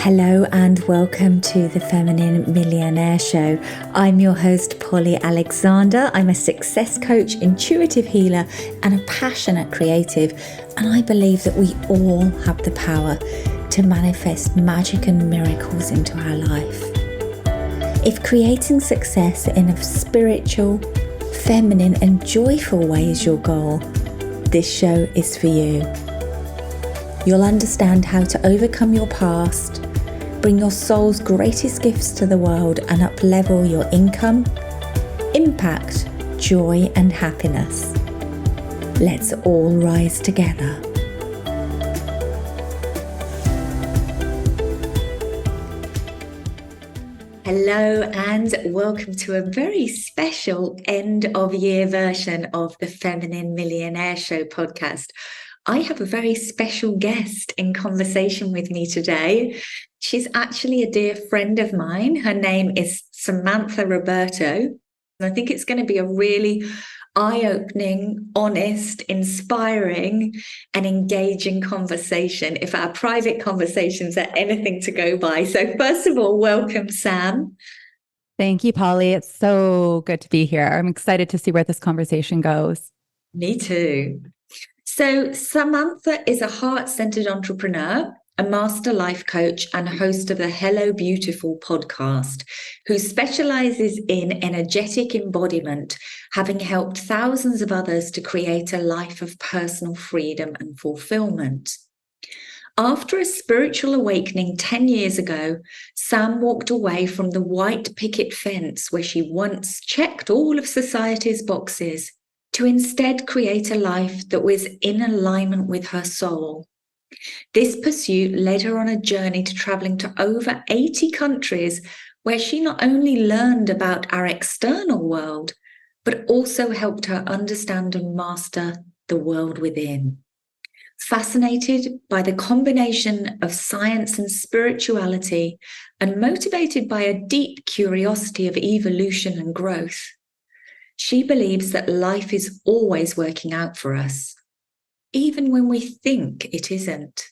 Hello and welcome to the Feminine Millionaire Show. I'm your host, Polly Alexander. I'm a success coach, intuitive healer, and a passionate creative. And I believe that we all have the power to manifest magic and miracles into our life. If creating success in a spiritual, feminine, and joyful way is your goal, this show is for you. You'll understand how to overcome your past, bring your soul's greatest gifts to the world, and up-level your income, impact, joy, and happiness. Let's all rise together. Hello and welcome to a very special end-of-year version of the Feminine Millionaire Show podcast. I have a very special guest in conversation with me today. She's actually a dear friend of mine. Her name is Samantha Ruberto. And I think it's going to be a really eye-opening, honest, inspiring, and engaging conversation, if our private conversations are anything to go by. So first of all, welcome, Sam. Thank you, Polly. It's so good to be here. I'm excited to see where this conversation goes. Me too. So Samantha is a heart-centered entrepreneur, a master life coach, and host of the Hello Beautiful podcast, who specializes in energetic embodiment, having helped thousands of others to create a life of personal freedom and fulfillment. After a spiritual awakening 10 years ago, Sam walked away from the white picket fence where she once checked all of society's boxes to instead create a life that was in alignment with her soul. This pursuit led her on a journey to traveling to over 80 countries, where she not only learned about our external world, but also helped her understand and master the world within. Fascinated by the combination of science and spirituality, and motivated by a deep curiosity of evolution and growth, she believes that life is always working out for us, even when we think it isn't.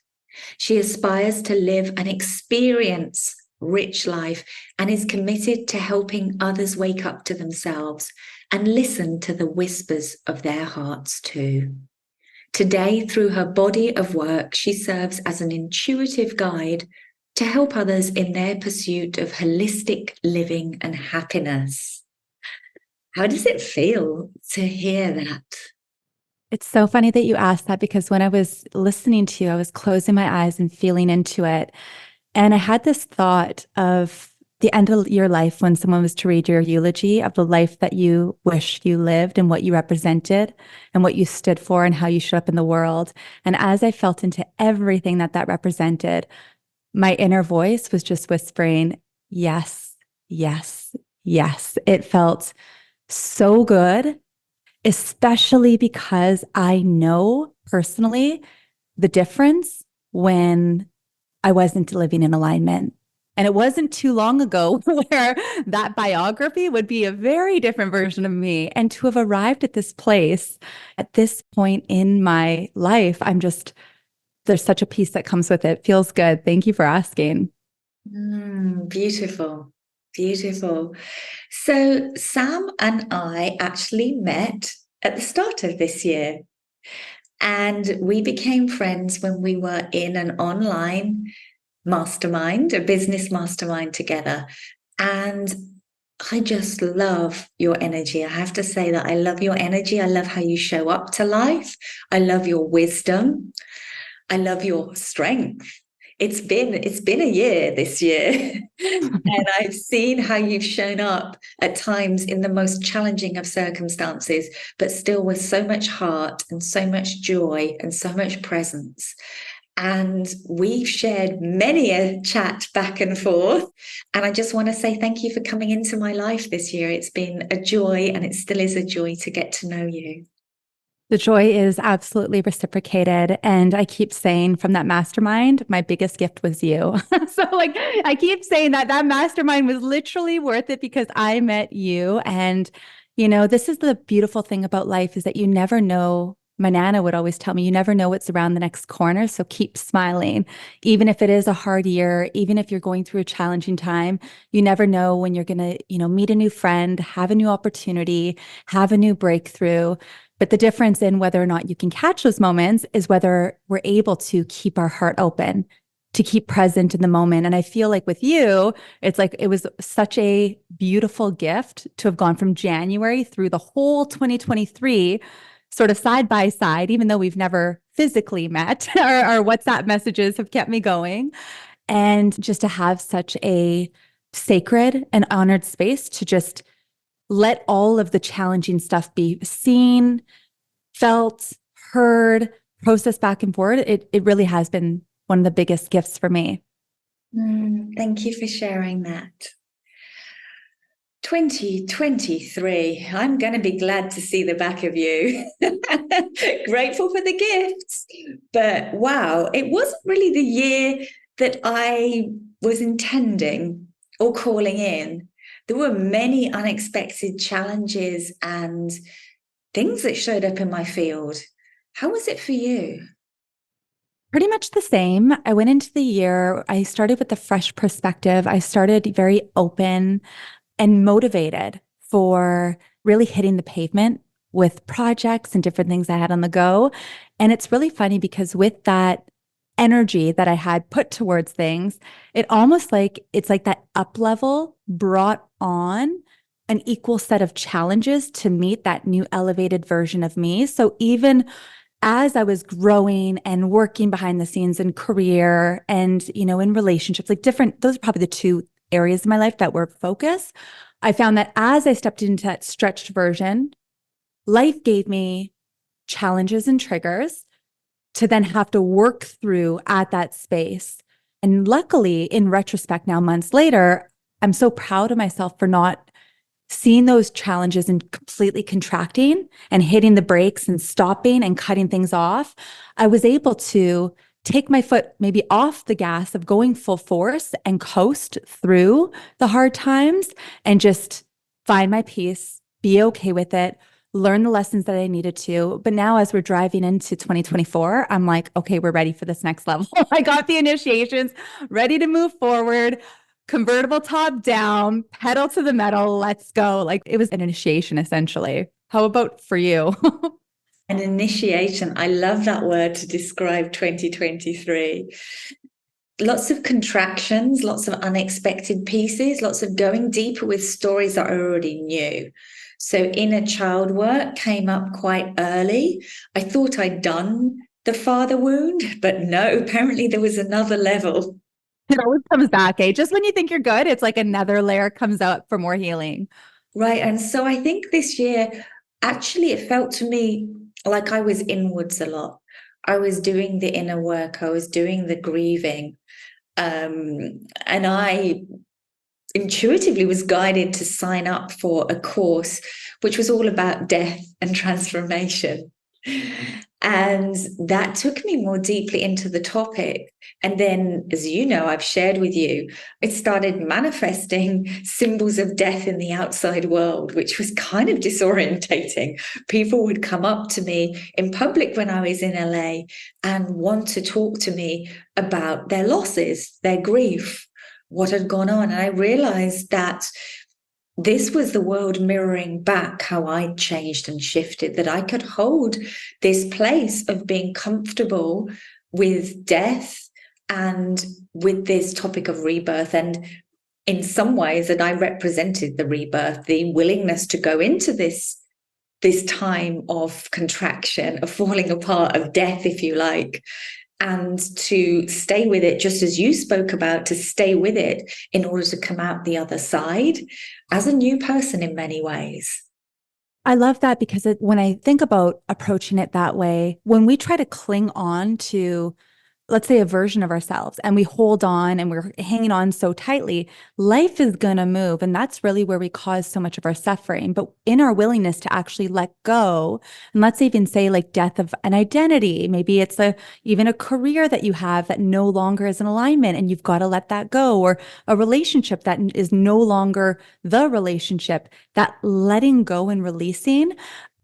She aspires to live and experience rich life and is committed to helping others wake up to themselves and listen to the whispers of their hearts too. Today, through her body of work, she serves as an intuitive guide to help others in their pursuit of holistic living and happiness. How does it feel to hear that? It's so funny that you asked that, because when I was listening to you, I was closing my eyes and feeling into it. And I had this thought of the end of your life when someone was to read your eulogy of the life that you wished you lived and what you represented and what you stood for and how you showed up in the world. And as I felt into everything that represented, my inner voice was just whispering, yes, yes, yes. It felt so good, especially because I know personally the difference when I wasn't living in alignment. And it wasn't too long ago where that biography would be a very different version of me. And to have arrived at this place, at this point in my life, there's such a peace that comes with it. Feels good. Thank you for asking. Beautiful. Beautiful. So Sam and I actually met at the start of this year, and we became friends when we were in an online mastermind, a business mastermind together. And I just love your energy. I have to say that I love your energy. I love how you show up to life. I love your wisdom. I love your strength. It's been a year this year, and I've seen how you've shown up at times in the most challenging of circumstances, but still with so much heart and so much joy and so much presence. And we've shared many a chat back and forth. And I just want to say thank you for coming into my life this year. It's been a joy, and it still is a joy to get to know you. The joy is absolutely reciprocated. And I keep saying from that mastermind, my biggest gift was you. So I keep saying that mastermind was literally worth it because I met you. And, this is the beautiful thing about life, is that you never know my Nana would always tell me, you never know what's around the next corner. So keep smiling. Even if it is a hard year, even if you're going through a challenging time, you never know when you're going to, meet a new friend, have a new opportunity, have a new breakthrough. But the difference in whether or not you can catch those moments is whether we're able to keep our heart open, to keep present in the moment. And I feel like with you, it's like it was such a beautiful gift to have gone from January through the whole 2023 sort of side by side, even though we've never physically met. Our WhatsApp messages have kept me going. And just to have such a sacred and honored space to just let all of the challenging stuff be seen, felt, heard, processed back and forth. It really has been one of the biggest gifts for me. Thank you for sharing that. 2023, I'm going to be glad to see the back of you. Grateful for the gifts. But wow, it wasn't really the year that I was intending or calling in. There were many unexpected challenges and things that showed up in my field. How was it for you? Pretty much the same. I went into the year, I started with a fresh perspective. I started very open and motivated for really hitting the pavement with projects and different things I had on the go. And it's really funny because with that energy that I had put towards things, it's like that up level brought on an equal set of challenges to meet that new elevated version of me. So even as I was growing and working behind the scenes in career and, in relationships, those are probably the two areas of my life that were focus. I found that as I stepped into that stretched version, life gave me challenges and triggers to then have to work through at that space. And luckily, in retrospect, now months later, I'm so proud of myself for not seeing those challenges and completely contracting and hitting the brakes and stopping and cutting things off. I was able to take my foot maybe off the gas of going full force and coast through the hard times and just find my peace, be okay with it, learn the lessons that I needed to. But now as we're driving into 2024, I'm like, okay, we're ready for this next level. I got the initiations, ready to move forward, convertible top down, pedal to the metal, let's go. Like it was an initiation essentially. How about for you? An initiation. I love that word to describe 2023. Lots of contractions, lots of unexpected pieces, lots of going deeper with stories that I already knew. So inner child work came up quite early. I thought I'd done the father wound, but no, apparently there was another level. It always comes back, eh? Just when you think you're good, it's like another layer comes out for more healing. Right. And so I think this year, actually, it felt to me like I was inwards a lot. I was doing the inner work. I was doing the grieving. And I intuitively was guided to sign up for a course which was all about death and transformation. And that took me more deeply into the topic. And then, as you know, I've shared with you, it started manifesting symbols of death in the outside world, which was kind of disorientating. People would come up to me in public when I was in LA and want to talk to me about their losses, their grief, what had gone on. And I realized that this was the world mirroring back how I'd changed and shifted, that I could hold this place of being comfortable with death and with this topic of rebirth. And in some ways that I represented the rebirth, the willingness to go into this time of contraction, of falling apart, of death, if you like, and to stay with it, just as you spoke about, to stay with it in order to come out the other side as a new person in many ways. I love that because when I think about approaching it that way, when we try to cling on to, let's say, a version of ourselves and we hold on and we're hanging on so tightly, life is going to move. And that's really where we cause so much of our suffering. But in our willingness to actually let go, and let's even say like death of an identity, maybe it's even a career that you have that no longer is in alignment and you've got to let that go, or a relationship that is no longer the relationship, that letting go and releasing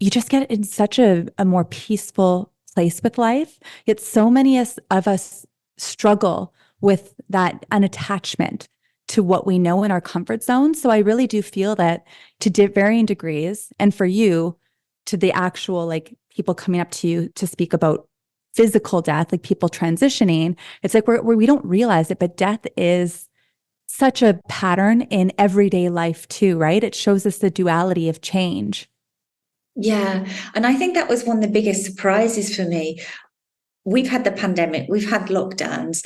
you just get in such a more peaceful place with life. Yet so many of us struggle with that unattachment to what we know in our comfort zone. So I really do feel that to varying degrees, and for you, to the actual like people coming up to you to speak about physical death, like people transitioning, it's like we don't realize it, but death is such a pattern in everyday life too, right? It shows us the duality of change. Yeah. And I think that was one of the biggest surprises for me. We've had the pandemic, we've had lockdowns.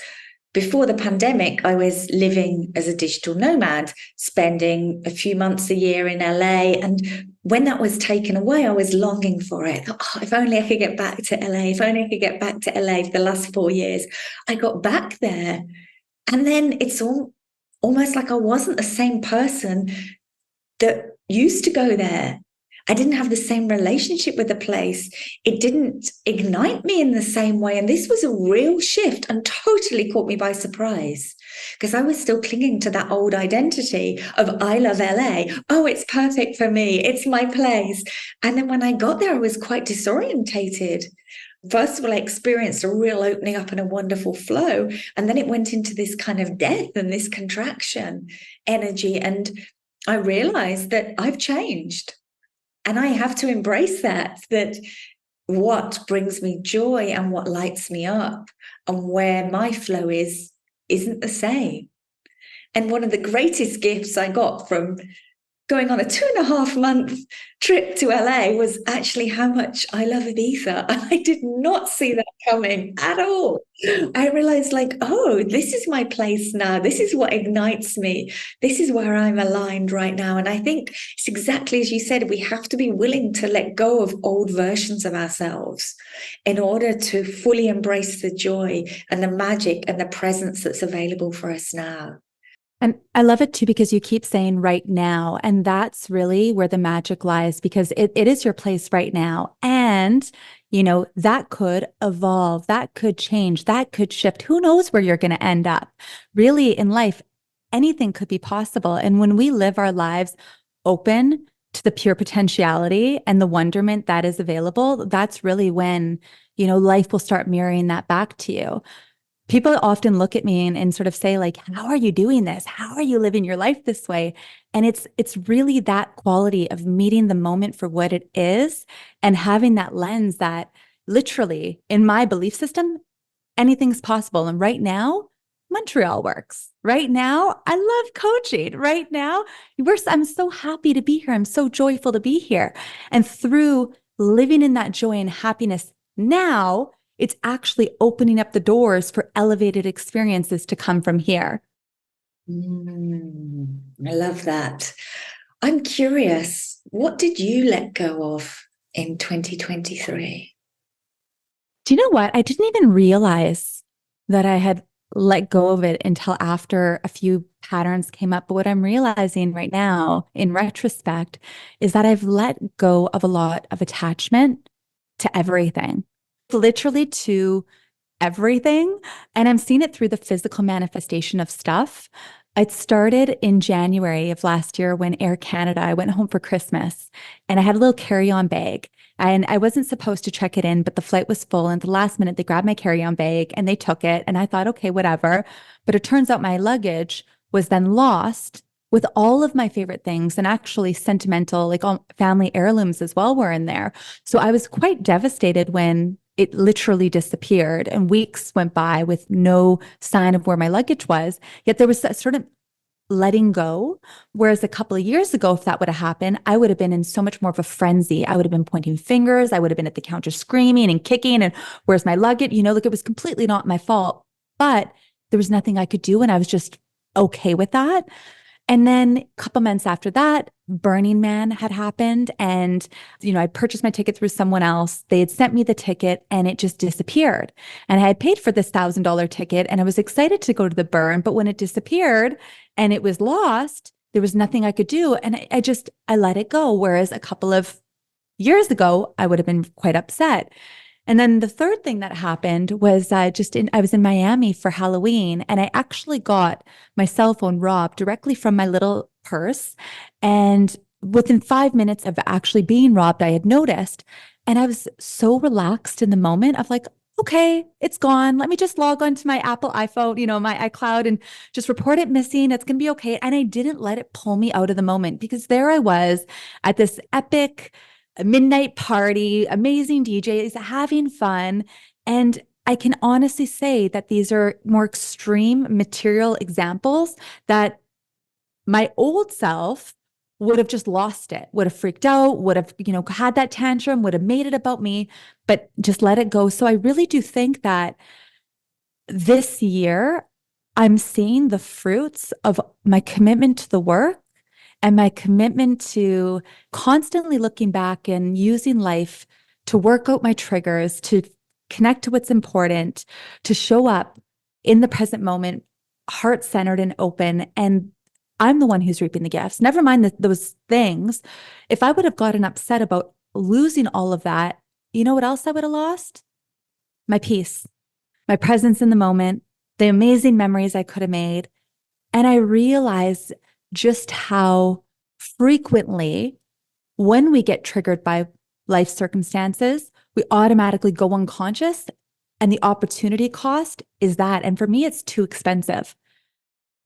Before the pandemic, I was living as a digital nomad, spending a few months a year in LA. And when that was taken away, I was longing for it. Oh, if only I could get back to LA, if only I could get back to LA for the last 4 years. I got back there. And then it's almost like I wasn't the same person that used to go there. I didn't have the same relationship with the place. It didn't ignite me in the same way. And this was a real shift and totally caught me by surprise because I was still clinging to that old identity of I love LA. Oh, it's perfect for me. It's my place. And then when I got there, I was quite disorientated. First of all, I experienced a real opening up and a wonderful flow. And then it went into this kind of death and this contraction energy. And I realized that I've changed. And I have to embrace that what brings me joy and what lights me up and where my flow isn't the same. And one of the greatest gifts I got from going on a 2.5-month trip to LA was actually how much I love Ibiza. I did not see that coming at all. I realized like, oh, this is my place now. This is what ignites me. This is where I'm aligned right now. And I think it's exactly as you said, we have to be willing to let go of old versions of ourselves in order to fully embrace the joy and the magic and the presence that's available for us now. And I love it too, because you keep saying right now, and that's really where the magic lies, because it is your place right now. And, that could evolve, that could change, that could shift. Who knows where you're going to end up? Really in life, anything could be possible. And when we live our lives open to the pure potentiality and the wonderment that is available, that's really when, life will start mirroring that back to you. People often look at me and sort of say like, how are you doing this? How are you living your life this way? And it's really that quality of meeting the moment for what it is and having that lens that literally in my belief system, anything's possible. And right now, Montreal works. Right now, I love coaching. Right now, I'm so happy to be here. I'm so joyful to be here. And through living in that joy and happiness now, it's actually opening up the doors for elevated experiences to come from here. I love that. I'm curious, what did you let go of in 2023? Do you know what? I didn't even realize that I had let go of it until after a few patterns came up. But what I'm realizing right now, in retrospect, is that I've let go of a lot of attachment to everything. Literally to everything. And I'm seeing it through the physical manifestation of stuff. It started in January of last year when Air Canada, I went home for Christmas and I had a little carry-on bag and I wasn't supposed to check it in, but the flight was full. And at the last minute, they grabbed my carry-on bag and they took it. And I thought, okay, whatever. But it turns out my luggage was then lost with all of my favorite things and actually sentimental, like all family heirlooms as well were in there. So I was quite devastated when it literally disappeared and weeks went by with no sign of where my luggage was. Yet there was a sort of letting go. Whereas a couple of years ago, if that would have happened, I would have been in so much more of a frenzy. I would have been pointing fingers. I would have been at the counter screaming and kicking and where's my luggage? Like it was completely not my fault, but there was nothing I could do. And I was just okay with that. And then a couple months after that, Burning Man had happened. And, I purchased my ticket through someone else. They had sent me the ticket and it just disappeared. And I had paid for this $1,000 ticket and I was excited to go to the burn. But when it disappeared and it was lost, there was nothing I could do. And I let it go. Whereas a couple of years ago, I would have been quite upset. And then the third thing that happened was I was in Miami for Halloween and I actually got my cell phone robbed directly from my little purse. And within 5 minutes of actually being robbed, I had noticed. And I was so relaxed in the moment of like, okay, it's gone. Let me just log on to my Apple iPhone, my iCloud, and just report it missing. It's going to be okay. And I didn't let it pull me out of the moment, because there I was at this epic midnight party, amazing DJs, having fun. And I can honestly say that these are more extreme material examples that my old self would have just lost it, would have freaked out, would have, had that tantrum, would have made it about me, but just let it go. So I really do think that this year I'm seeing the fruits of my commitment to the work and my commitment to constantly looking back and using life to work out my triggers, to connect to what's important, to show up in the present moment, heart-centered and open. And I'm the one who's reaping the gifts. Never mind those things. If I would have gotten upset about losing all of that, you know what else I would have lost? My peace, my presence in the moment, the amazing memories I could have made. And I realized just how frequently, when we get triggered by life circumstances, we automatically go unconscious. And the opportunity cost is that. And for me, it's too expensive.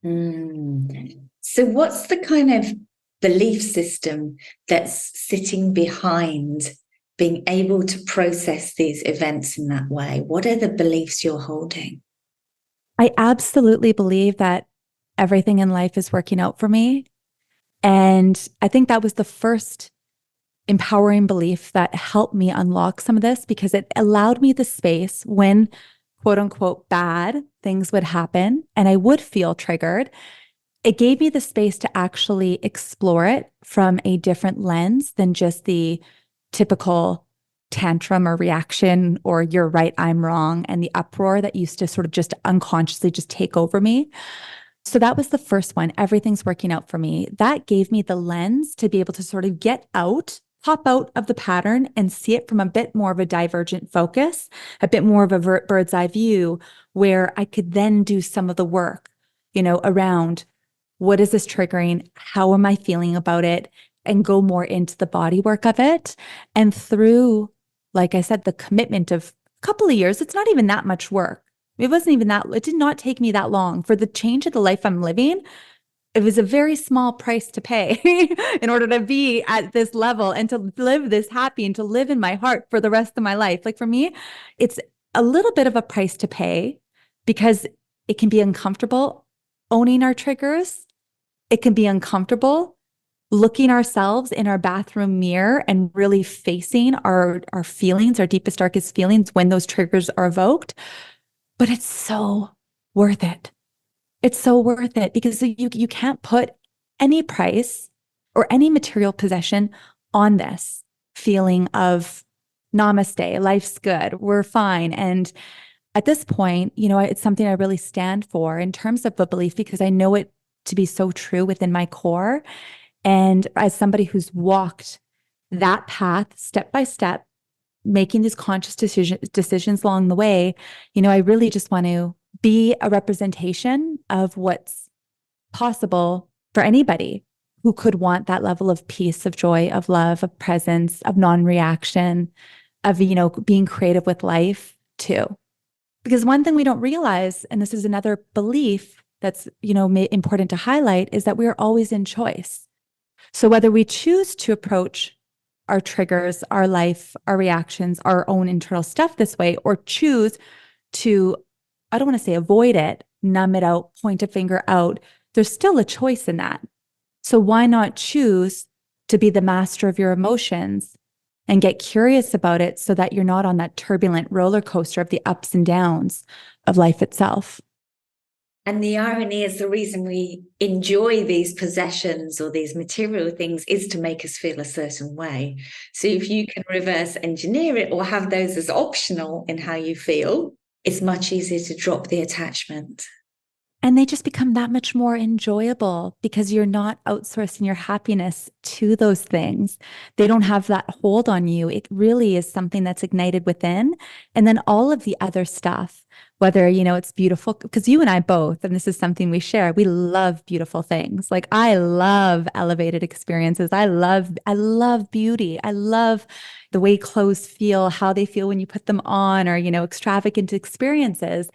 So what's the kind of belief system that's sitting behind being able to process these events in that way? What are the beliefs you're holding? I absolutely believe that everything in life is working out for me. And I think that was the first empowering belief that helped me unlock some of this, because it allowed me the space when quote unquote bad things would happen and I would feel triggered. It gave me the space to actually explore it from a different lens than just the typical tantrum or reaction or you're right, I'm wrong, and the uproar that used to sort of just unconsciously just take over me. So that was the first one. Everything's working out for me. That gave me the lens to be able to sort of pop out of the pattern and see it from a bit more of a divergent focus, a bit more of a bird's eye view, where I could then do some of the work, around what is this triggering? How am I feeling about it? And go more into the body work of it. And through, like I said, the commitment of a couple of years, it's not even that much work. It did not take me that long for the change of the life I'm living. It was a very small price to pay in order to be at this level and to live this happy and to live in my heart for the rest of my life. Like for me, it's a little bit of a price to pay because it can be uncomfortable owning our triggers. It can be uncomfortable looking ourselves in our bathroom mirror and really facing our feelings, our deepest, darkest feelings when those triggers are evoked. But it's so worth it. It's so worth it because you can't put any price or any material possession on this feeling of namaste, life's good, we're fine. And at this point, it's something I really stand for in terms of a belief because I know it to be so true within my core. And as somebody who's walked that path step by step, making these conscious decisions along the way, I really just want to be a representation of what's possible for anybody who could want that level of peace, of joy, of love, of presence, of non-reaction, of, being creative with life too. Because one thing we don't realize, and this is another belief that's, important to highlight, is that we are always in choice. So whether we choose to approach our triggers, our life, our reactions, our own internal stuff this way, or choose to, I don't want to say avoid it, numb it out, point a finger out, there's still a choice in that. So why not choose to be the master of your emotions and get curious about it so that you're not on that turbulent roller coaster of the ups and downs of life itself? And the irony is the reason we enjoy these possessions or these material things is to make us feel a certain way. So if you can reverse engineer it or have those as optional in how you feel, it's much easier to drop the attachment. And they just become that much more enjoyable because you're not outsourcing your happiness to those things. They don't have that hold on you. It really is something that's ignited within. And then all of the other stuff, whether, it's beautiful, because you and I both, and this is something we share, we love beautiful things. Like I love elevated experiences. I love beauty. I love the way clothes feel, how they feel when you put them on, or, extravagant experiences.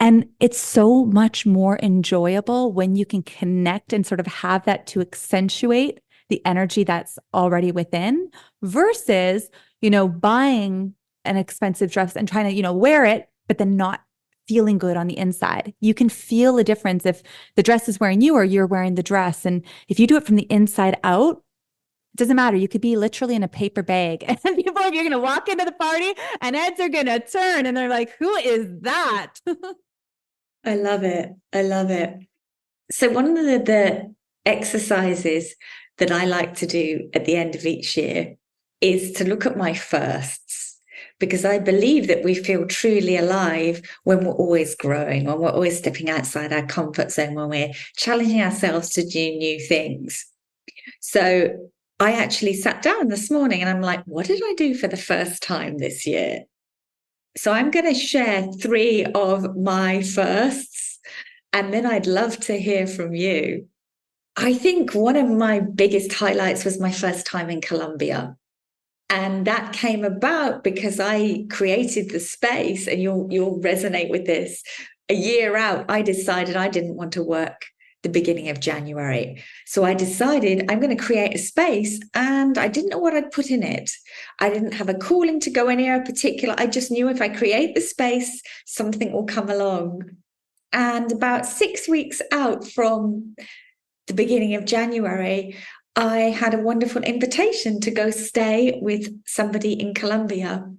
And it's so much more enjoyable when you can connect and sort of have that to accentuate the energy that's already within versus, buying an expensive dress and trying to, wear it, but then not feeling good on the inside. You can feel the difference if the dress is wearing you or you're wearing the dress. And if you do it from the inside out, it doesn't matter. You could be literally in a paper bag and you're going to walk into the party and heads are going to turn and they're like, who is that? I love it. I love it. So one of the exercises that I like to do at the end of each year is to look at my firsts, because I believe that we feel truly alive when we're always growing, when we're always stepping outside our comfort zone, when we're challenging ourselves to do new things. So I actually sat down this morning and I'm like, what did I do for the first time this year? So I'm going to share 3 of my firsts, and then I'd love to hear from you. I think one of my biggest highlights was my first time in Colombia. And that came about because I created the space, and you'll resonate with this. A year out, I decided I didn't want to work the beginning of January. So I decided I'm going to create a space, and I didn't know what I'd put in it. I didn't have a calling to go anywhere particular. I just knew if I create the space, something will come along. And about 6 weeks out from the beginning of January, I had a wonderful invitation to go stay with somebody in Colombia.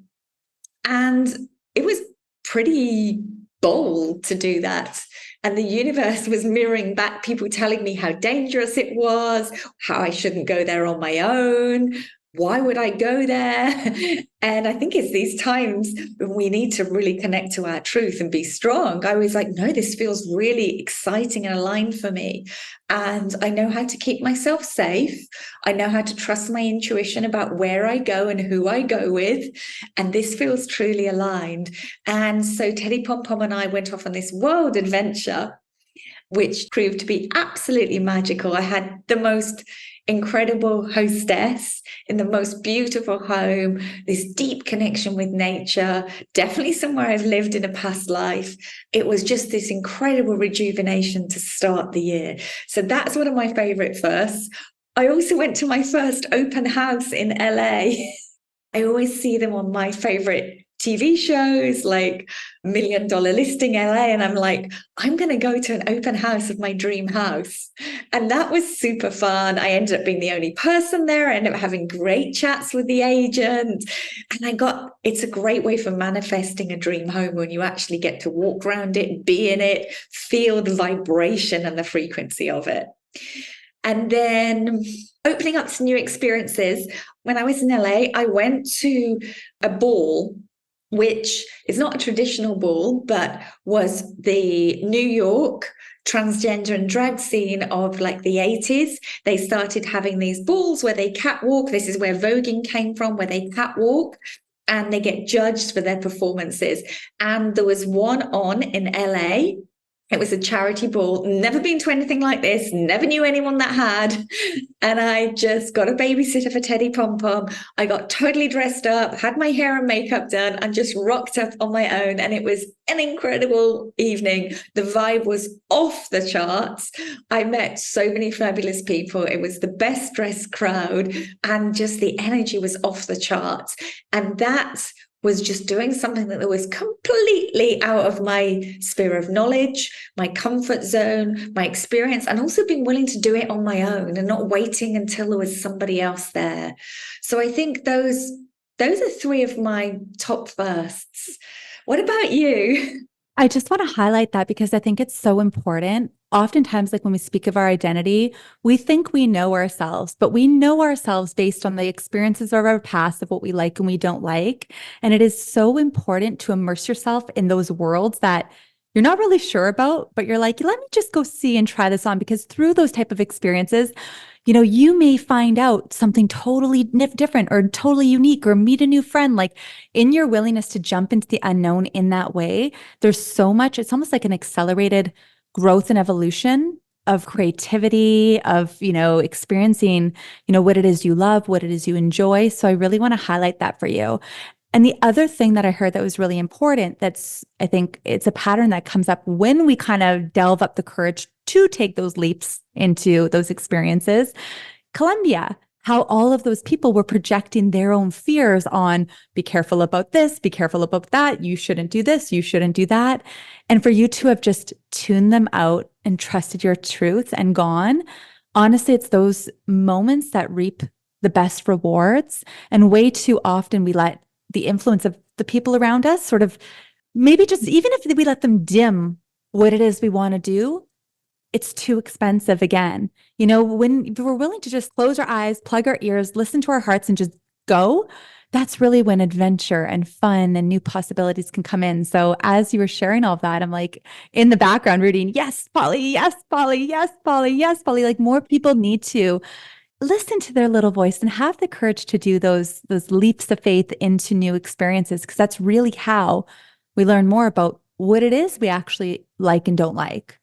And it was pretty bold to do that. And the universe was mirroring back people telling me how dangerous it was, how I shouldn't go there on my own. Why would I go there? And I think it's these times when we need to really connect to our truth and be strong. I was like, no, this feels really exciting and aligned for me. And I know how to keep myself safe. I know how to trust my intuition about where I go and who I go with. And this feels truly aligned. And so Teddy Pom Pom and I went off on this world adventure, which proved to be absolutely magical. I had the most incredible hostess in the most beautiful home, this deep connection with nature, definitely somewhere I've lived in a past life. It was just this incredible rejuvenation to start the year. So that's one of my favorite firsts. I also went to my first open house in LA. I always see them on my favorite TV shows like $1 Million Listing LA. And I'm like, I'm going to go to an open house of my dream house. And that was super fun. I ended up being the only person there. I ended up having great chats with the agent. And it's a great way for manifesting a dream home when you actually get to walk around it, be in it, feel the vibration and the frequency of it. And then opening up some new experiences. When I was in LA, I went to a ball, which is not a traditional ball, but was the New York transgender and drag scene of like the 80s. They started having these balls where they catwalk. This is where voguing came from, where they catwalk and they get judged for their performances. And there was one on in LA. It was a charity ball, never been to anything like this, never knew anyone that had. And I just got a babysitter for Teddy Pom Pom. I got totally dressed up, had my hair and makeup done, and just rocked up on my own. And it was an incredible evening. The vibe was off the charts. I met so many fabulous people. It was the best dressed crowd, and just the energy was off the charts. And that was just doing something that was completely out of my sphere of knowledge, my comfort zone, my experience, and also being willing to do it on my own and not waiting until there was somebody else there. So I think those are 3 of my top firsts. What about you? I just want to highlight that because I think it's so important. Oftentimes, like when we speak of our identity, we think we know ourselves, but we know ourselves based on the experiences of our past of what we like and we don't like. And it is so important to immerse yourself in those worlds that you're not really sure about, but you're like, let me just go see and try this on, because through those type of experiences, you may find out something totally different or totally unique, or meet a new friend. Like, in your willingness to jump into the unknown in that way, there's so much, it's almost like an accelerated growth and evolution of creativity, of, experiencing, what it is you love, what it is you enjoy. So I really want to highlight that for you. And the other thing that I heard that was really important, I think it's a pattern that comes up when we kind of delve up the courage to take those leaps into those experiences. Colombia, how all of those people were projecting their own fears on, be careful about this, be careful about that, you shouldn't do this, you shouldn't do that. And for you to have just tuned them out and trusted your truth and gone, honestly, it's those moments that reap the best rewards. And way too often we let the influence of the people around us sort of, maybe just, even if we let them dim what it is we want to do, it's too expensive when we're willing to just close our eyes, plug our ears, listen to our hearts, and just go, that's really when adventure and fun and new possibilities can come in. So as you were sharing all of that, I'm like in the background rooting, yes, Polly, yes, Polly, yes, Polly, yes, Polly. Like, more people need to listen to their little voice and have the courage to do those leaps of faith into new experiences, because that's really how we learn more about what it is we actually like and don't like.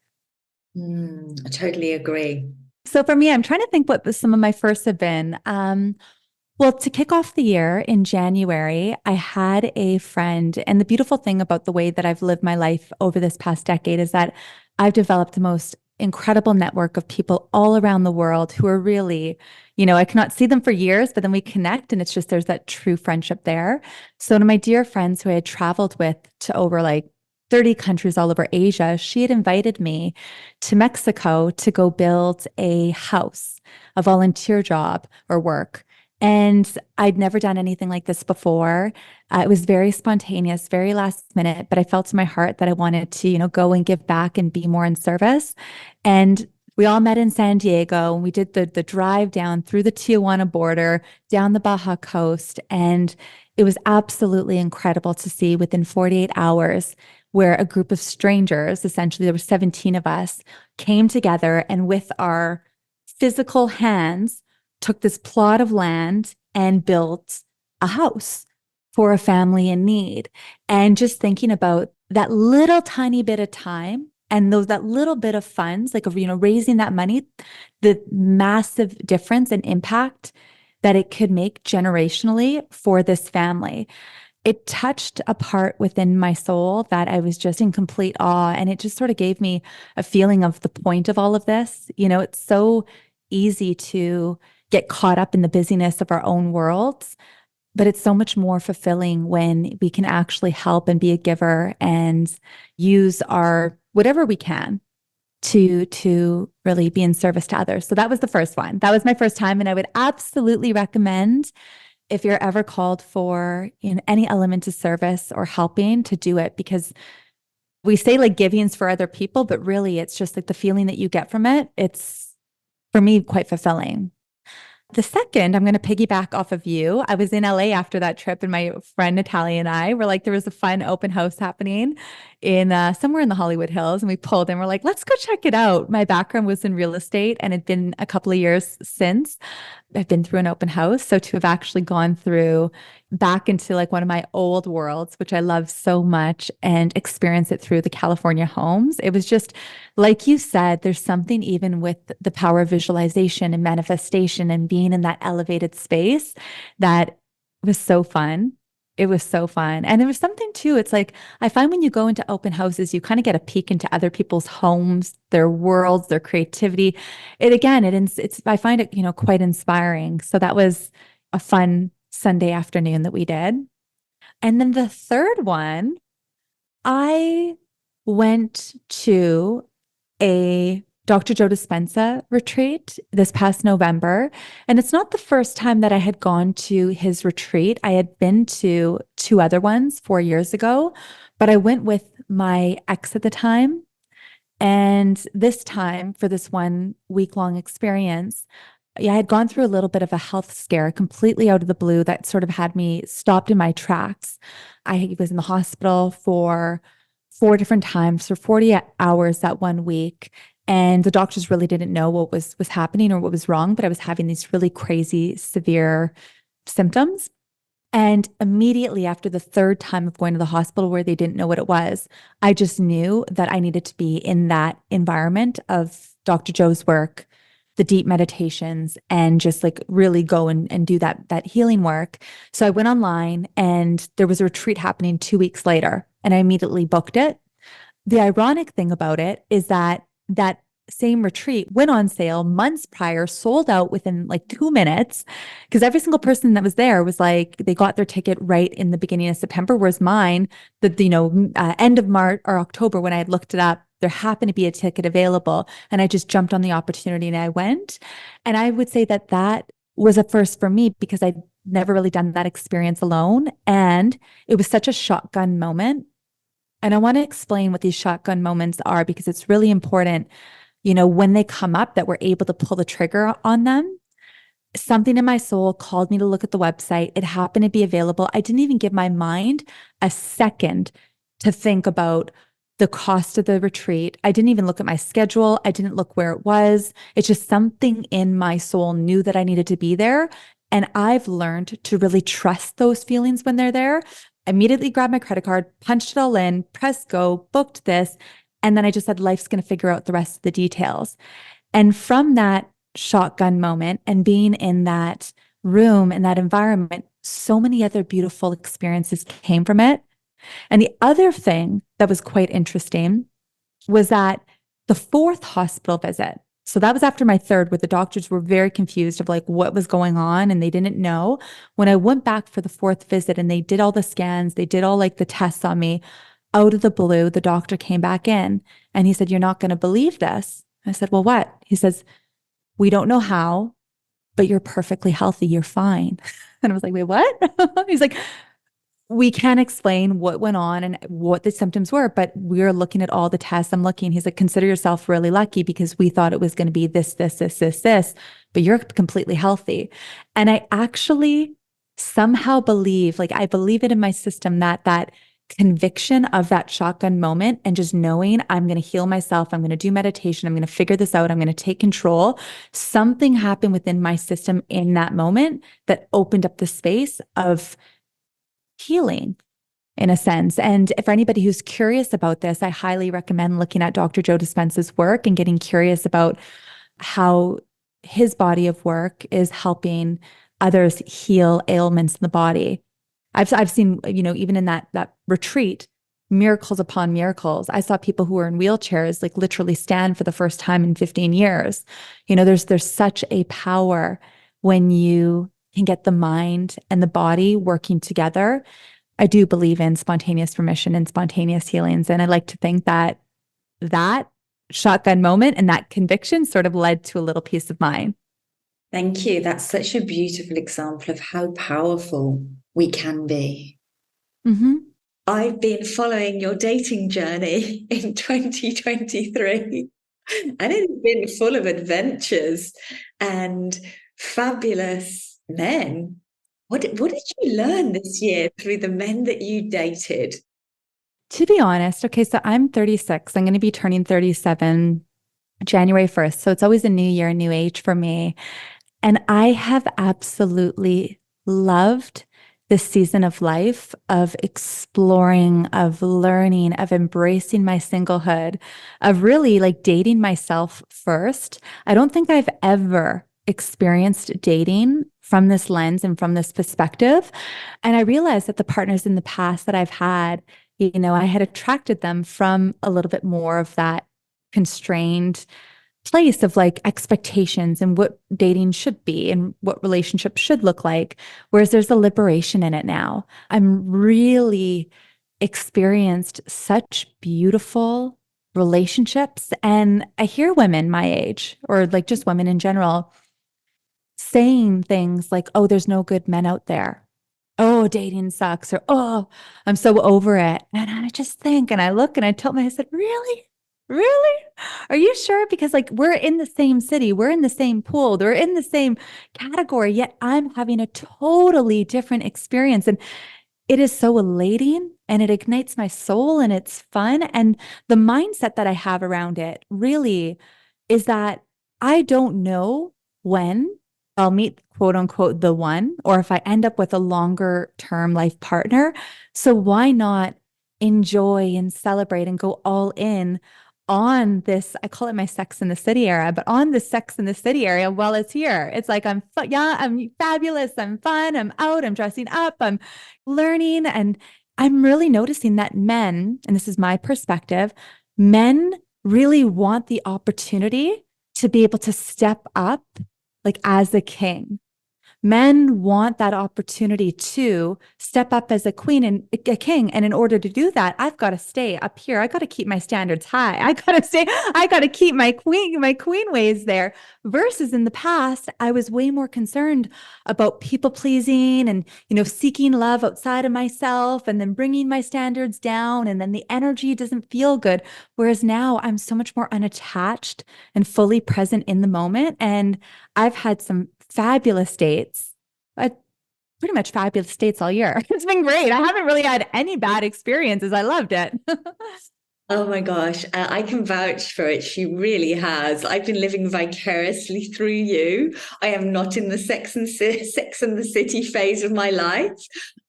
I totally agree. So for me, I'm trying to think what some of my firsts have been. Well, to kick off the year in January, I had a friend, and the beautiful thing about the way that I've lived my life over this past decade is that I've developed the most incredible network of people all around the world who are really, I cannot see them for years, but then we connect, and it's just, there's that true friendship there. So to my dear friends who I had traveled with to over like 30 countries all over Asia, she had invited me to Mexico to go build a house, a volunteer job or work. And I'd never done anything like this before. It was very spontaneous, very last minute, but I felt in my heart that I wanted to, go and give back and be more in service. And we all met in San Diego, and we did the drive down through the Tijuana border, down the Baja coast. And it was absolutely incredible to see within 48 hours where a group of strangers, essentially there were 17 of us, came together and with our physical hands took this plot of land and built a house for a family in need. And just thinking about that little tiny bit of time and that little bit of funds, like, raising that money, the massive difference and impact that it could make generationally for this family. It touched a part within my soul that I was just in complete awe. And it just sort of gave me a feeling of the point of all of this. It's so easy to get caught up in the busyness of our own worlds, but it's so much more fulfilling when we can actually help and be a giver and use our whatever we can to really be in service to others. So that was the first one. That was my first time. And I would absolutely recommend, if you're ever called for any element of service or helping, to do it, because we say like giving's for other people, but really it's just like the feeling that you get from it. It's, for me, quite fulfilling. The second, I'm going to piggyback off of you. I was in LA after that trip, and my friend Natalia and I were like, there was a fun open house happening in somewhere in the Hollywood Hills, and we pulled in. We're like, let's go check it out. My background was in real estate, and it'd been a couple of years since I've been through an open house. So to have actually gone through back into like one of my old worlds, which I love so much, and experience it through the California homes, it was just, like you said, there's something even with the power of visualization and manifestation and being in that elevated space that was so fun. It was so fun. And there was something too, it's like, I find when you go into open houses, you kind of get a peek into other people's homes, their worlds, their creativity. I find it, quite inspiring. So that was a fun Sunday afternoon that we did. And then the third one, I went to a Dr. Joe Dispenza retreat this past November. And it's not the first time that I had gone to his retreat. I had been to two other ones 4 years ago, but I went with my ex at the time. And this time, for this 1 week-long experience, I had gone through a little bit of a health scare completely out of the blue that sort of had me stopped in my tracks. I was in the hospital for 4 different times for 40 hours that one week. And the doctors really didn't know what was happening or what was wrong, but I was having these really crazy, severe symptoms. And immediately after the third time of going to the hospital where they didn't know what it was, I just knew that I needed to be in that environment of Dr. Joe's work, the deep meditations, and just like really go and do that healing work. So I went online and there was a retreat happening 2 weeks later, and I immediately booked it. The ironic thing about it is that that same retreat went on sale months prior, sold out within like 2 minutes, because every single person that was there was like, they got their ticket right in the beginning of September, whereas mine, end of March or October, when I had looked it up, there happened to be a ticket available. And I just jumped on the opportunity and I went. And I would say that that was a first for me because I'd never really done that experience alone. And it was such a shotgun moment. And I want to explain what these shotgun moments are because it's really important, when they come up, that we're able to pull the trigger on them. Something in my soul called me to look at the website. It happened to be available. I didn't even give my mind a second to think about the cost of the retreat. I didn't even look at my schedule. I didn't look where it was. It's just something in my soul knew that I needed to be there. And I've learned to really trust those feelings when they're there. Immediately grabbed my credit card, punched it all in, pressed go, booked this. And then I just said, life's going to figure out the rest of the details. And from that shotgun moment and being in that room, in that environment, so many other beautiful experiences came from it. And the other thing that was quite interesting was that the fourth hospital visit, so that was after my third, where the doctors were very confused of like what was going on and they didn't know. When I went back for the fourth visit and they did all the scans, they did all like the tests on me, out of the blue, the doctor came back in and he said, "You're not going to believe this." I said, "Well, what?" He says, "We don't know how, but you're perfectly healthy. You're fine." And I was like, "Wait, what?" He's like, "We can't explain what went on and what the symptoms were, but we're looking at all the tests." I'm looking. He's like, "Consider yourself really lucky because we thought it was going to be this, but you're completely healthy." And I actually somehow believe, like I believe it in my system, that conviction of that shotgun moment and just knowing I'm going to heal myself. I'm going to do meditation. I'm going to figure this out. I'm going to take control. Something happened within my system in that moment that opened up the space of healing in a sense. And for anybody who's curious about this, I highly recommend looking at Dr. Joe Dispenza's work and getting curious about how his body of work is helping others heal ailments in the body. I've seen, even in that retreat, miracles upon miracles. I saw people who were in wheelchairs, like literally stand for the first time in 15 years. There's such a power when you can get the mind and the body working together. I do believe in spontaneous remission and spontaneous healings. And I like to think that that shotgun moment and that conviction sort of led to a little peace of mind. Thank you. That's such a beautiful example of how powerful we can be. Mm-hmm. I've been following your dating journey in 2023, and it's been full of adventures and fabulous men. What did you learn this year through the men that you dated? To be honest, okay, so I'm 36. I'm going to be turning 37 January 1st. So it's always a new year, a new age for me. And I have absolutely loved this season of life, of exploring, of learning, of embracing my singlehood, of really like dating myself first. I don't think I've ever experienced dating from this lens and from this perspective. And I realized that the partners in the past that I've had, I had attracted them from a little bit more of that constrained place of like expectations and what dating should be and what relationships should look like. Whereas there's a liberation in it now. I'm really experienced such beautiful relationships. And I hear women my age, or like just women in general, saying things like, "Oh, there's no good men out there. Oh, dating sucks," or "Oh, I'm so over it." And I just think, and I look and I tilt my head, I said, "Really? Really? Are you sure?" Because like we're in the same city, we're in the same pool, we're in the same category, yet I'm having a totally different experience. And it is so elating and it ignites my soul and it's fun. And the mindset that I have around it really is that I don't know when I'll meet quote unquote the one, or if I end up with a longer term life partner. So why not enjoy and celebrate and go all in on this? I call it my Sex in the City era, but on the Sex in the City area while it's here. It's like, yeah, I'm fabulous. I'm fun. I'm out. I'm dressing up. I'm learning. And I'm really noticing that men, and this is my perspective, men really want the opportunity to be able to step up like as a king. Men want that opportunity to step up as a queen and a king. And in order to do that, I've got to stay up here. I got to keep my standards high. I got to keep my queen ways there. Versus in the past, I was way more concerned about people pleasing and, seeking love outside of myself and then bringing my standards down. And then the energy doesn't feel good. Whereas now I'm so much more unattached and fully present in the moment. And I've had some fabulous dates. Pretty much fabulous dates all year. It's been great. I haven't really had any bad experiences. I loved it. Oh my gosh, I can vouch for it. She really has. I've been living vicariously through you. I am not in the Sex and the City phase of my life.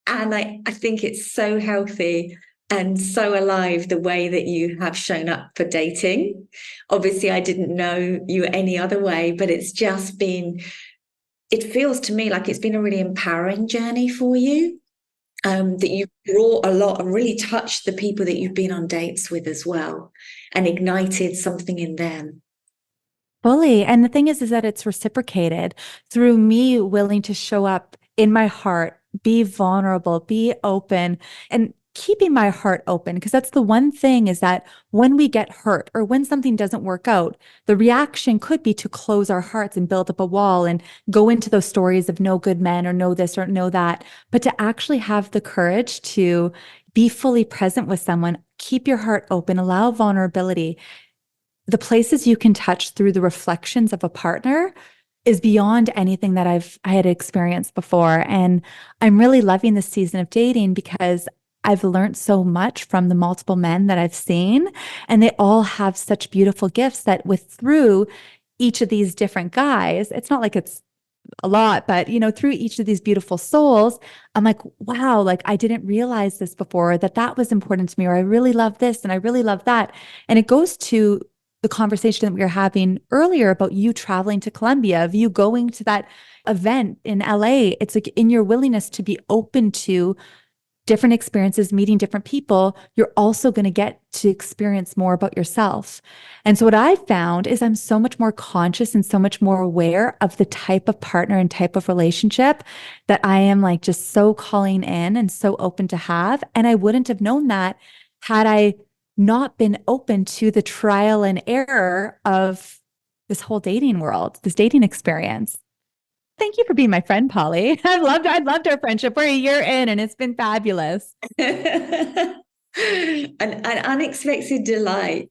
And I think it's so healthy and so alive the way that you have shown up for dating. Obviously, I didn't know you any other way, but it's just been, it feels to me like it's been a really empowering journey for you. That you've brought a lot and really touched the people that you've been on dates with as well and ignited something in them. Fully. And the thing is that it's reciprocated through me willing to show up in my heart, be vulnerable, be open, and keeping my heart open. Because that's the one thing is that when we get hurt or when something doesn't work out, the reaction could be to close our hearts and build up a wall and go into those stories of no good men or no this or no that. But to actually have the courage to be fully present with someone, keep your heart open, allow vulnerability. The places you can touch through the reflections of a partner is beyond anything that I had experienced before. And I'm really loving this season of dating because I've learned so much from the multiple men that I've seen, and they all have such beautiful gifts that through each of these different guys, it's not like it's a lot, but through each of these beautiful souls, I'm like, wow, like I didn't realize this before, that was important to me, or I really love this and I really love that. And it goes to the conversation that we were having earlier about you traveling to Colombia, of you going to that event in LA. It's like in your willingness to be open to different experiences, meeting different people, you're also going to get to experience more about yourself. And so what I found is I'm so much more conscious and so much more aware of the type of partner and type of relationship that I am like just so calling in and so open to have. And I wouldn't have known that had I not been open to the trial and error of this whole dating world, this dating experience. Thank you for being my friend, Polly. I've loved our friendship. We're a year in and it's been fabulous. An unexpected delight.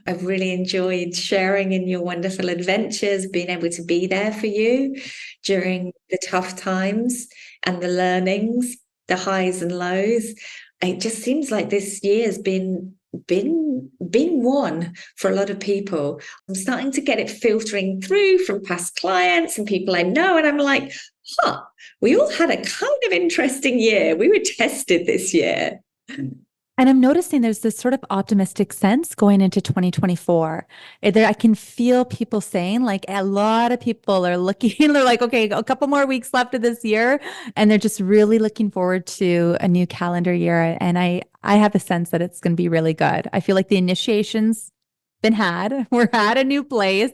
I've really enjoyed sharing in your wonderful adventures, being able to be there for you during the tough times and the learnings, the highs and lows. It just seems like this year's been one for a lot of people. I'm starting to get it filtering through from past clients and people I know, and I'm like, we all had a kind of interesting year. We were tested this year. And I'm noticing there's this sort of optimistic sense going into 2024. I can feel people saying, like, a lot of people are looking, they're like, okay, a couple more weeks left of this year. And they're just really looking forward to a new calendar year. And I have a sense that it's going to be really good. I feel like the initiation's been had. We're at a new place.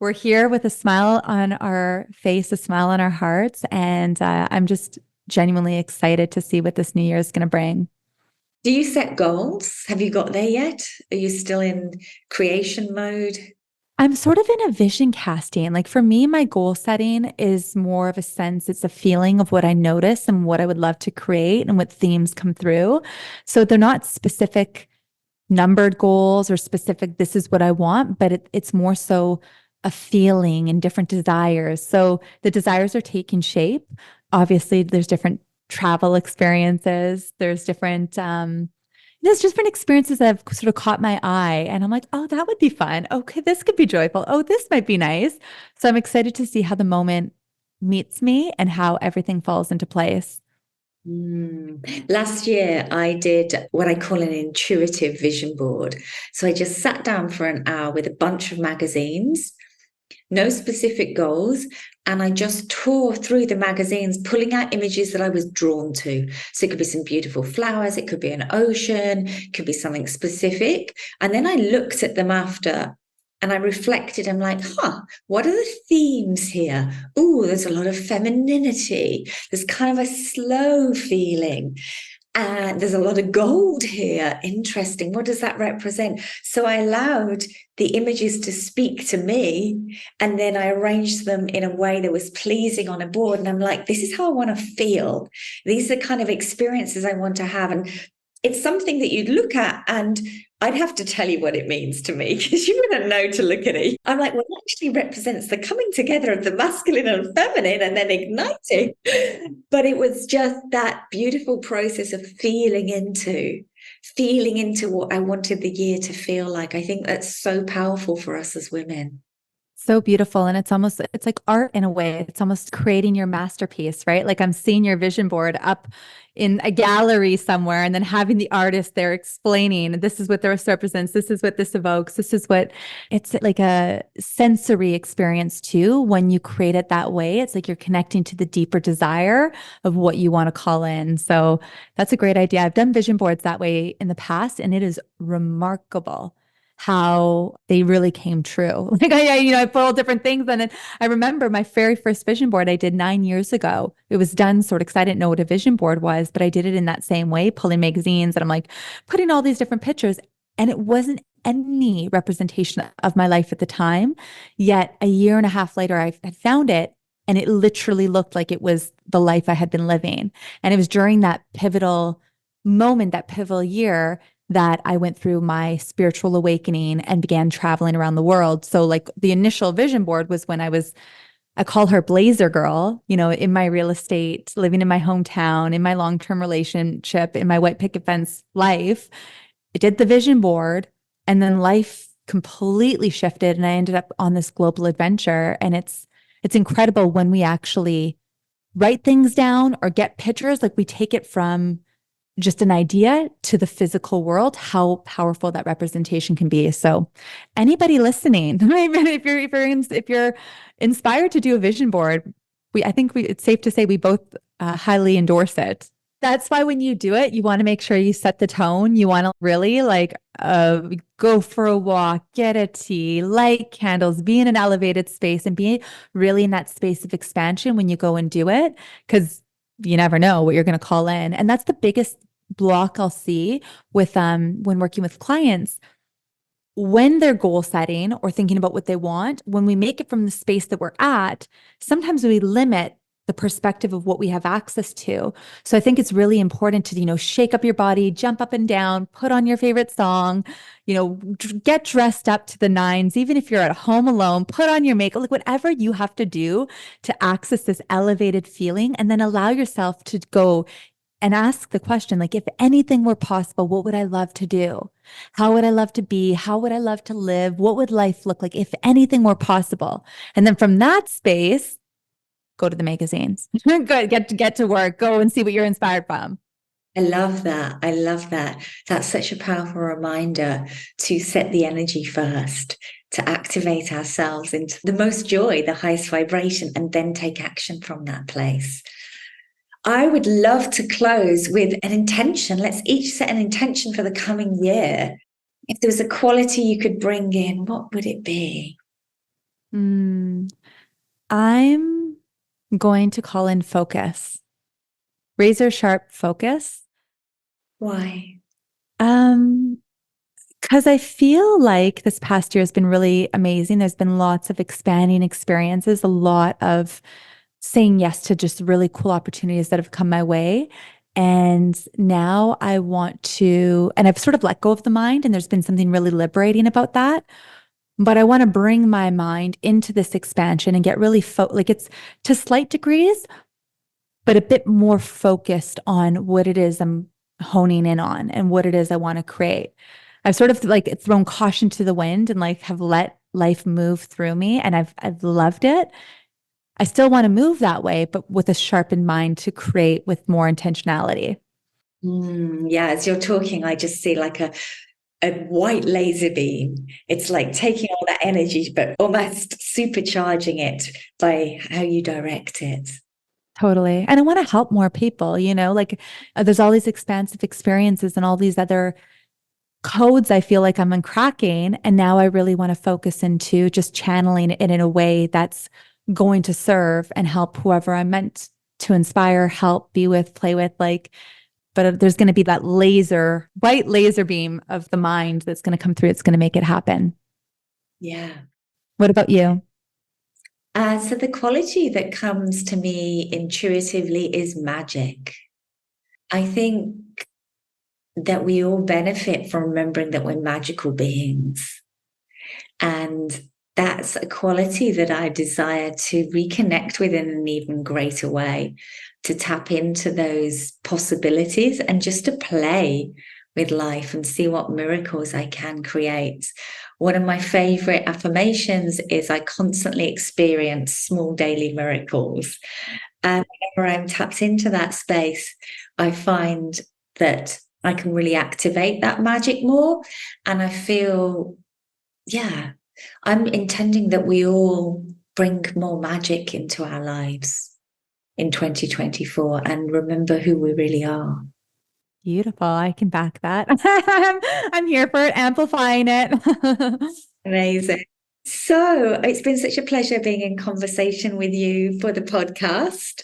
We're here with a smile on our face, a smile on our hearts. And I'm just genuinely excited to see what this new year is going to bring. Do you set goals? Have you got there yet? Are you still in creation mode? I'm sort of in a vision casting. Like for me, my goal setting is more of a sense, it's a feeling of what I notice and what I would love to create and what themes come through. So they're not specific numbered goals or specific, this is what I want, but it's more so a feeling and different desires. So the desires are taking shape. Obviously, there's different travel experiences. There's different experiences that have sort of caught my eye. And I'm like, oh, that would be fun. Okay, this could be joyful. Oh, this might be nice. So I'm excited to see how the moment meets me and how everything falls into place. Last year, I did what I call an intuitive vision board. So I just sat down for an hour with a bunch of magazines, no specific goals. And I just tore through the magazines, pulling out images that I was drawn to. So it could be some beautiful flowers, it could be an ocean, it could be something specific. And then I looked at them after and I reflected. I'm like, what are the themes here? Oh, there's a lot of femininity. There's kind of a slow feeling. And there's a lot of gold here. Interesting. What does that represent? So I allowed the images to speak to me, and then I arranged them in a way that was pleasing on a board. And I'm like, this is how I want to feel. These are the kind of experiences I want to have. And it's something that you'd look at and I'd have to tell you what it means to me because you wouldn't know to look at it. I'm like, well, it actually represents the coming together of the masculine and feminine and then igniting. But it was just that beautiful process of feeling into what I wanted the year to feel like. I think that's so powerful for us as women. So beautiful. And it's like art in a way. It's almost creating your masterpiece, right? Like I'm seeing your vision board up in a gallery somewhere and then having the artist there explaining, this is what this represents. This is what this evokes. This is what it's like a sensory experience too. When you create it that way, it's like you're connecting to the deeper desire of what you want to call in. So that's a great idea. I've done vision boards that way in the past, and it is remarkable how they really came true. Like I put all different things. And then I remember my very first vision board I did 9 years ago. It was done sort of because I didn't know what a vision board was, but I did it in that same way, pulling magazines, and I'm like putting all these different pictures. And it wasn't any representation of my life at the time. Yet a year and a half later, I found it, and it literally looked like it was the life I had been living. And it was during that pivotal moment, that pivotal year, that I went through my spiritual awakening and began traveling around the world. So like the initial vision board was when I call her Blazer Girl, in my real estate, living in my hometown, in my long-term relationship, in my white picket fence life. I did the vision board, and then life completely shifted and I ended up on this global adventure. And it's incredible when we actually write things down or get pictures, like we take it from just an idea to the physical world, how powerful that representation can be. So anybody listening, if you're inspired to do a vision board, it's safe to say we both highly endorse it. That's why when you do it, you want to make sure you set the tone. You want to really go for a walk, get a tea, light candles, be in an elevated space, and be really in that space of expansion when you go and do it, because you never know what you're going to call in. And that's the biggest block I'll see with when working with clients, when they're goal setting or thinking about what they want. When we make it from the space that we're at, sometimes we limit the perspective of what we have access to. So I think it's really important to, shake up your body, jump up and down, put on your favorite song, get dressed up to the nines, even if you're at home alone, put on your makeup, like whatever you have to do to access this elevated feeling, and then allow yourself to go and ask the question, like, if anything were possible, what would I love to do? How would I love to be? How would I love to live? What would life look like if anything were possible? And then from that space, go to the magazines. Get to work. Go and see what you're inspired from. I love that. I love that. That's such a powerful reminder to set the energy first, to activate ourselves into the most joy, the highest vibration, and then take action from that place. I would love to close with an intention. Let's each set an intention for the coming year. If there was a quality you could bring in, what would it be? I'm going to call in focus. Razor sharp focus. Why? Because I feel like this past year has been really amazing. There's been lots of expanding experiences, a lot of saying yes to just really cool opportunities that have come my way. And now I want to, and I've sort of let go of the mind, and there's been something really liberating about that. But I want to bring my mind into this expansion and get really, it's to slight degrees, but a bit more focused on what it is I'm honing in on and what it is I want to create. I've sort of like thrown caution to the wind and like have let life move through me, and I've loved it. I still want to move that way, but with a sharpened mind to create with more intentionality. Yeah, as you're talking, I just see like a white laser beam. It's like taking all that energy, but almost supercharging it by how you direct it. Totally. And I want to help more people, like there's all these expansive experiences and all these other codes I feel like I'm uncracking. And now I really want to focus into just channeling it in a way that's going to serve and help whoever I'm meant to inspire, help, be with, play with, but there's going to be that white laser beam of the mind that's going to come through. It's going to make it happen. Yeah. What about you? So the quality that comes to me intuitively is magic. I think that we all benefit from remembering that we're magical beings. And that's a quality that I desire to reconnect with in an even greater way, to tap into those possibilities and just to play with life and see what miracles I can create. One of my favorite affirmations is I constantly experience small daily miracles. And whenever I'm tapped into that space, I find that I can really activate that magic more. And I feel, I'm intending that we all bring more magic into our lives in 2024 and remember who we really are. Beautiful. I can back that. I'm here for it, amplifying it. Amazing. So it's been such a pleasure being in conversation with you for the podcast.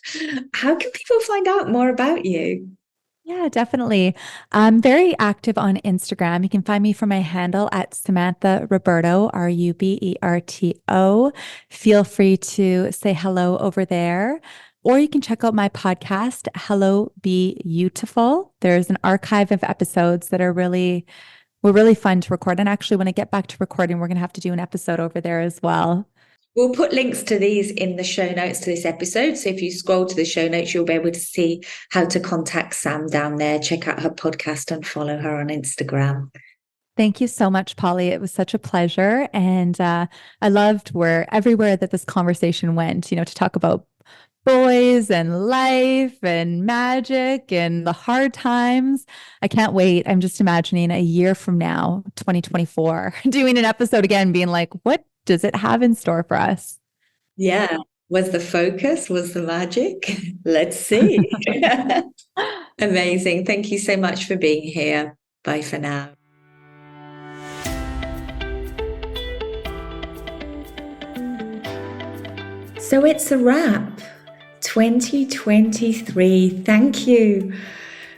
How can people find out more about you? Yeah, definitely. I'm very active on Instagram. You can find me for my handle at Samantha Ruberto, Ruberto. Feel free to say hello over there. Or you can check out my podcast, Hello Be Beautiful. There's an archive of episodes that were really fun to record. And actually, when I get back to recording, we're going to have to do an episode over there as well. We'll put links to these in the show notes to this episode. So if you scroll to the show notes, you'll be able to see how to contact Sam down there, check out her podcast and follow her on Instagram. Thank you so much, Polly. It was such a pleasure. And I loved everywhere that this conversation went, to talk about boys and life and magic and the hard times. I can't wait. I'm just imagining a year from now, 2024, doing an episode again, being like, what does it have in store for us? Yeah. Was the focus? Was the magic? Let's see. Amazing. Thank you so much for being here. Bye for now. So it's a wrap. 2023. Thank you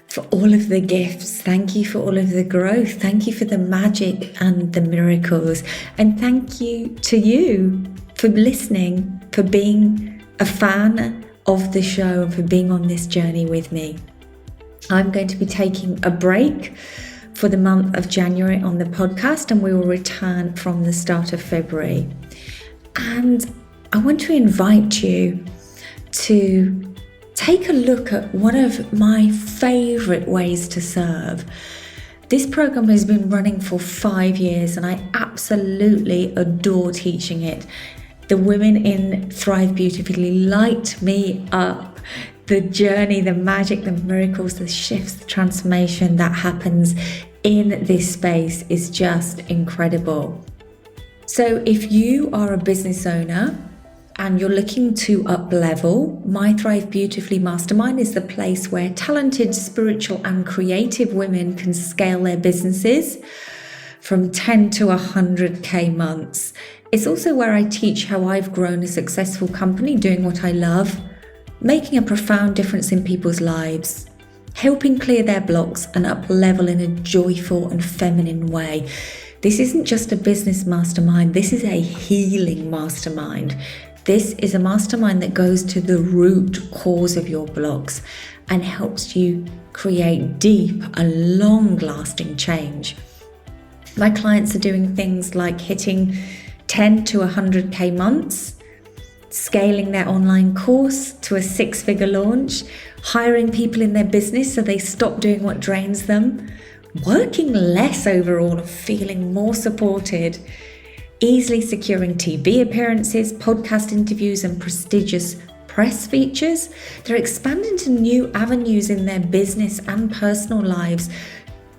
for all of the gifts. Thank you for all of the growth. Thank you for the magic and the miracles. And thank you to you for listening, for being a fan of the show, and for being on this journey with me. I'm going to be taking a break for the month of January on the podcast, and we will return from the start of February. And I want to invite you to take a look at one of my favorite ways to serve. This program has been running for 5 years and I absolutely adore teaching it. The women in Thrive Beautifully light me up. The journey, the magic, the miracles, the shifts, the transformation that happens in this space is just incredible. So if you are a business owner and you're looking to up-level, my Thrive Beautifully Mastermind is the place where talented, spiritual and creative women can scale their businesses from 10 to 100K months. It's also where I teach how I've grown a successful company doing what I love, making a profound difference in people's lives, helping clear their blocks and up-level in a joyful and feminine way. This isn't just a business mastermind, this is a healing mastermind. This is a mastermind that goes to the root cause of your blocks and helps you create deep and long-lasting change. My clients are doing things like hitting 10 to 100K months, scaling their online course to a 6-figure launch, hiring people in their business so they stop doing what drains them, working less overall and feeling more supported, easily securing TV appearances, podcast interviews, and prestigious press features. They're expanding to new avenues in their business and personal lives.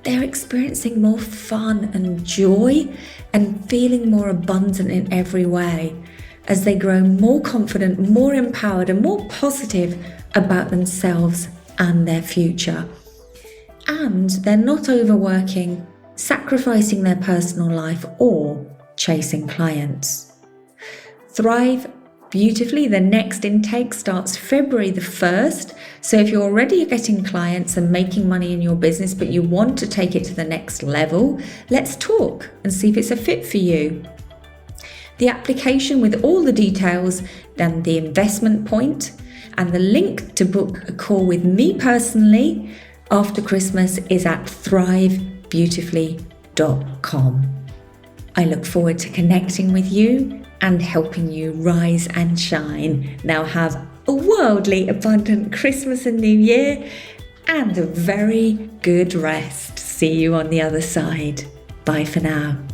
They're experiencing more fun and joy and feeling more abundant in every way as they grow more confident, more empowered, and more positive about themselves and their future. And they're not overworking, sacrificing their personal life, or chasing clients. Thrive Beautifully, the next intake starts February the 1st. So if you're already getting clients and making money in your business, but you want to take it to the next level, let's talk and see if it's a fit for you. The application with all the details, then the investment point, and the link to book a call with me personally after Christmas is at thrivebeautifully.com. I look forward to connecting with you and helping you rise and shine. Now have a worldly abundant Christmas and New Year and a very good rest. See you on the other side. Bye for now.